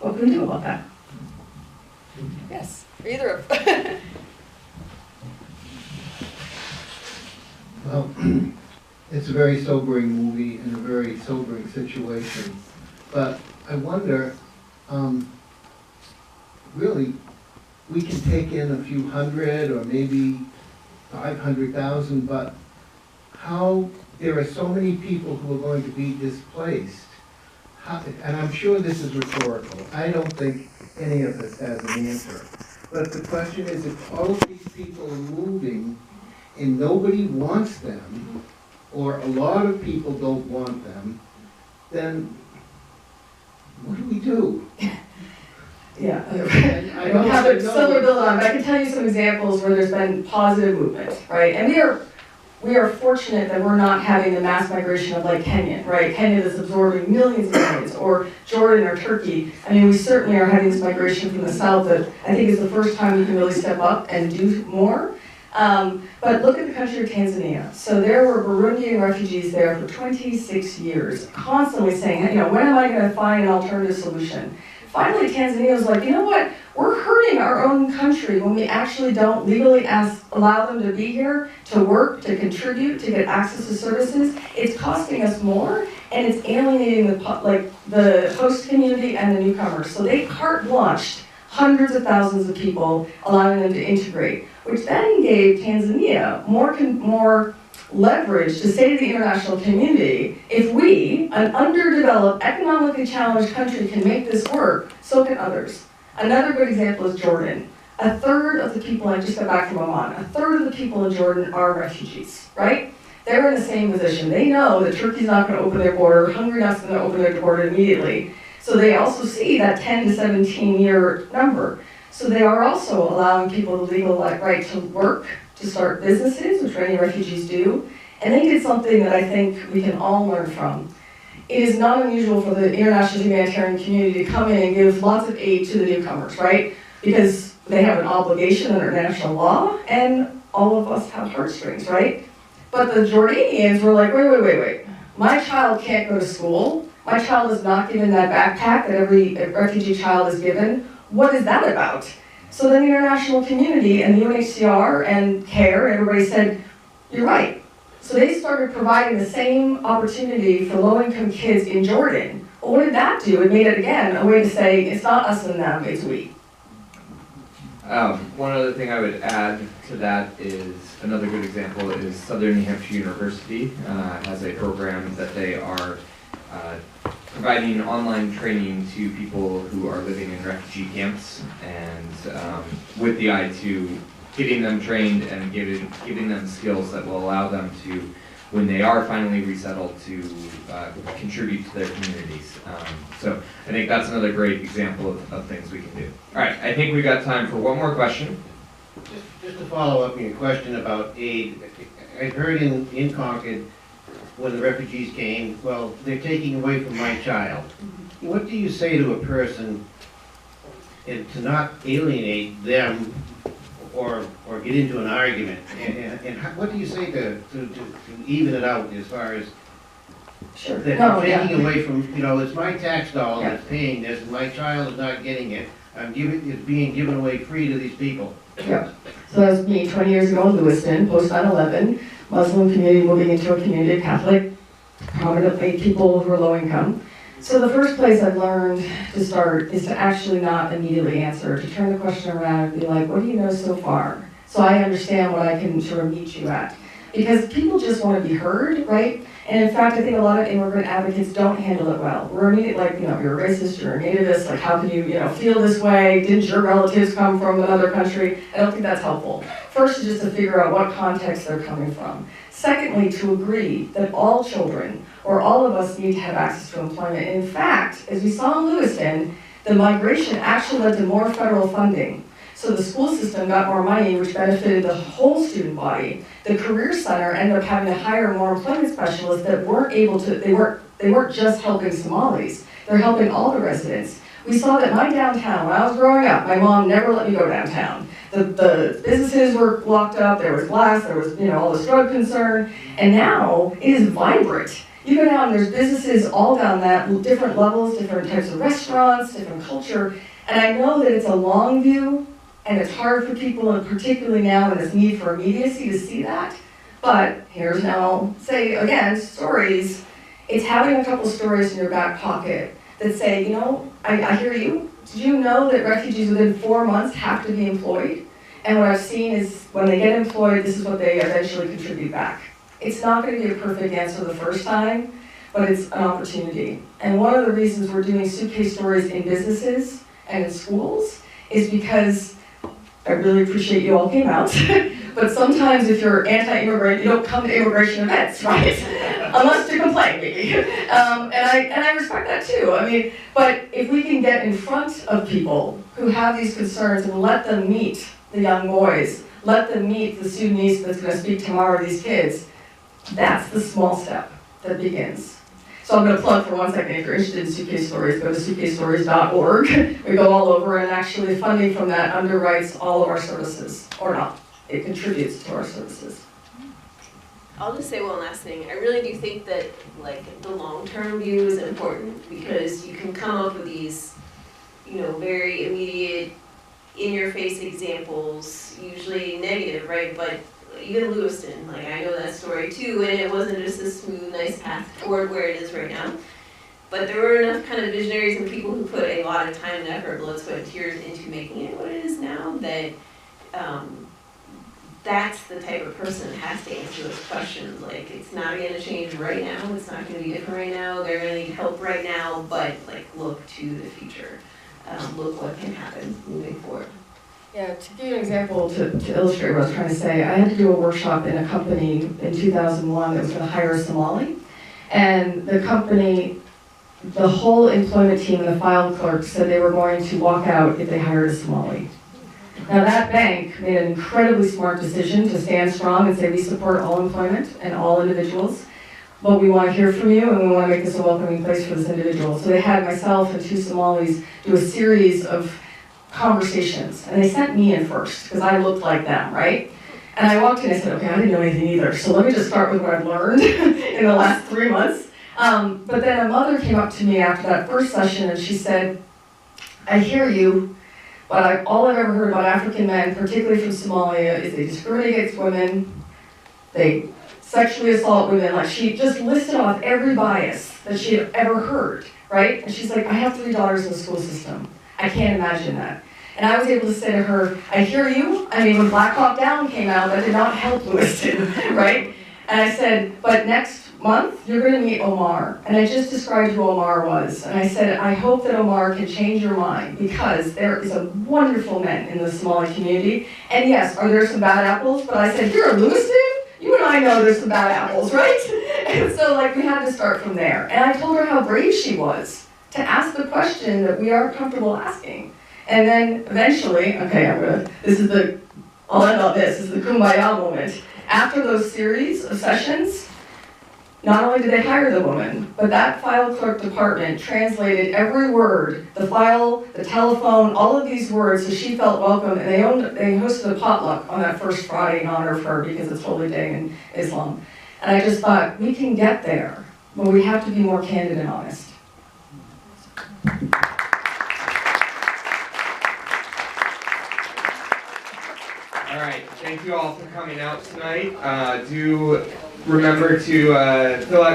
what can we do about that? Yes, either of. Well, it's a very sobering movie and a very sobering situation. But I wonder, really, we can take in a few hundred or maybe 500,000, but how there are so many people who are going to be displaced. And I'm sure this is rhetorical. I don't think any of us has an answer. But the question is, if all of these people are moving and nobody wants them, or a lot of people don't want them, then what do we do? Yeah, I don't have a similar build on, but I can tell you some examples where there's been positive movement, right? And we are fortunate that we're not having the mass migration of like Kenya, right? Kenya is absorbing millions and millions, or Jordan or Turkey. I mean, we certainly are having this migration from the south that I think is the first time we can really step up and do more. But look at the country of Tanzania. So there were Burundian refugees there for 26 years, constantly saying, you know, when am I going to find an alternative solution? Finally, Tanzania was like, you know what? We're hurting our own country when we actually don't legally allow them to be here, to work, to contribute, to get access to services. It's costing us more, and it's alienating the host community and the newcomers. So they carte blanched hundreds of thousands of people, allowing them to integrate, which then gave Tanzania more leverage to say to the international community, if we, an underdeveloped, economically challenged country, can make this work, so can others. Another good example is Jordan. A third of the people, I just got back from Oman, a third of the people in Jordan are refugees, right? They're in the same position. They know that Turkey's not going to open their border, Hungary's not going to open their border immediately. So they also see that 10 to 17 year number. So they are also allowing people the legal right to work, to start businesses, which many refugees do. And they did something that I think we can all learn from. It is not unusual for the international humanitarian community to come in and give lots of aid to the newcomers, right? Because they have an obligation under international law, and all of us have heartstrings, right? But the Jordanians were like, wait. My child can't go to school. My child is not given that backpack that every refugee child is given. What is that about? So then the international community and the UNHCR and CARE, everybody said, you're right. So they started providing the same opportunity for low-income kids in Jordan. Well, what did that do? It made it, again, a way to say, it's not us and them, it's we. One other thing I would add to that is, another good example is Southern New Hampshire University has a program that they are providing online training to people who are living in refugee camps, and with the eye to getting them trained and giving them skills that will allow them to, when they are finally resettled, to contribute to their communities. So I think that's another great example of things we can do. All right, I think we've got time for one more question. Just to follow up on your question about aid, I've heard in Concord, when the refugees came, well, they're taking away from my child. What do you say to a person to not alienate them or get into an argument? And what do you say to even it out as far as Sure. that taking away from, you know, it's my tax dollar that's paying this and my child is not getting it. It's being given away free to these people. Yeah. So that was me 20 years ago in Lewiston, post 9/11. Muslim community moving into a community of Catholic, prominently people who are low income. So the first place I've learned to start is to actually not immediately answer, to turn the question around and be like, what do you know so far? So I understand what I can sort of meet you at. Because people just want to be heard, right? And in fact, I think a lot of immigrant advocates don't handle it well. We're immediately like, you know, you're a racist, you're a nativist, like how can you, feel this way? Didn't your relatives come from another country? I don't think that's helpful. First is just to figure out what context they're coming from. Secondly, to agree that all children, or all of us, need to have access to employment. And in fact, as we saw in Lewiston, the migration actually led to more federal funding. So the school system got more money, which benefited the whole student body. The Career Center ended up having to hire more employment specialists that weren't able to, they weren't just helping Somalis, they're helping all the residents. We saw that my downtown, when I was growing up, my mom never let me go downtown. The businesses were locked up, there was glass, there was all this drug concern, and now it is vibrant. You go down, there's businesses all down that, different levels, different types of restaurants, different culture. And I know that it's a long view, and it's hard for people, and particularly now in this need for immediacy, to see that. But here's now, I'll say again, stories. It's having a couple stories in your back pocket that say, you know, I hear you. Did you know that refugees within 4 months have to be employed? And what I've seen is when they get employed, this is what they eventually contribute back. It's not going to be a perfect answer the first time, but it's an opportunity. And one of the reasons we're doing suitcase stories in businesses and in schools is because I really appreciate you all came out, but sometimes if you're anti-immigrant, you don't come to immigration events, right? Unless to complain, maybe. And I respect that too. I mean, but if we can get in front of people who have these concerns and let them meet the young boys, let them meet the Sudanese that's going to speak tomorrow, these kids, that's the small step that begins. So I'm going to plug for 1 second, if you're interested in suitcase stories, go to suitcasestories.org. We go all over, and actually funding from that underwrites all of our services, or not. It contributes to our services. I'll just say one last thing. I really do think that like the long-term view is important, because you can come up with these, you know, very immediate, in-your-face examples, usually negative, right? But even Lewiston, like I know that story too, and it wasn't just a smooth, nice path toward where it is right now. But there were enough kind of visionaries and people who put a lot of time and effort, blood, sweat, and tears into making it what it is now, that that's the type of person that has to answer those questions. Like, it's not going to change right now, it's not going to be different right now, they're going to need help right now, but like look to the future. Look what can happen moving forward. Yeah, to give you an example to illustrate what I was trying to say, I had to do a workshop in a company in 2001 that was going to hire a Somali. And the company, the whole employment team and the file clerk said they were going to walk out if they hired a Somali. Now that bank made an incredibly smart decision to stand strong and say we support all employment and all individuals, but we want to hear from you and we want to make this a welcoming place for this individual. So they had myself and 2 Somalis do a series of conversations, and they sent me in first because I looked like them, right? And I walked in and I said, okay, I didn't know anything either, so let me just start with what I've learned in the last 3 months. But then a mother came up to me after that first session and she said, I hear you, but all I've ever heard about African men, particularly from Somalia, is they discriminate against women, they sexually assault women. Like, she just listed off every bias that she had ever heard, right? And she's like, I have 3 daughters in the school system. I can't imagine that. And I was able to say to her, I hear you. I mean, when Black Hawk Down came out, that did not help Lewiston, right? And I said, but next month, you're going to meet Omar. And I just described who Omar was. And I said, I hope that Omar can change your mind, because there is a wonderful men in the Somali community. And yes, are there some bad apples? But I said, here in Lewiston, you and I know there's some bad apples, right? And so like we had to start from there. And I told her how brave she was to ask the question that we aren't comfortable asking. And then eventually, okay, I'll end on this is the kumbaya moment. After those series of sessions, not only did they hire the woman, but that file clerk department translated every word, the file, the telephone, all of these words, so she felt welcome, and they hosted a potluck on that first Friday in honor of her because it's Holy Day in Islam. And I just thought, we can get there, but we have to be more candid and honest. All right, thank you all for coming out tonight. Do remember to fill out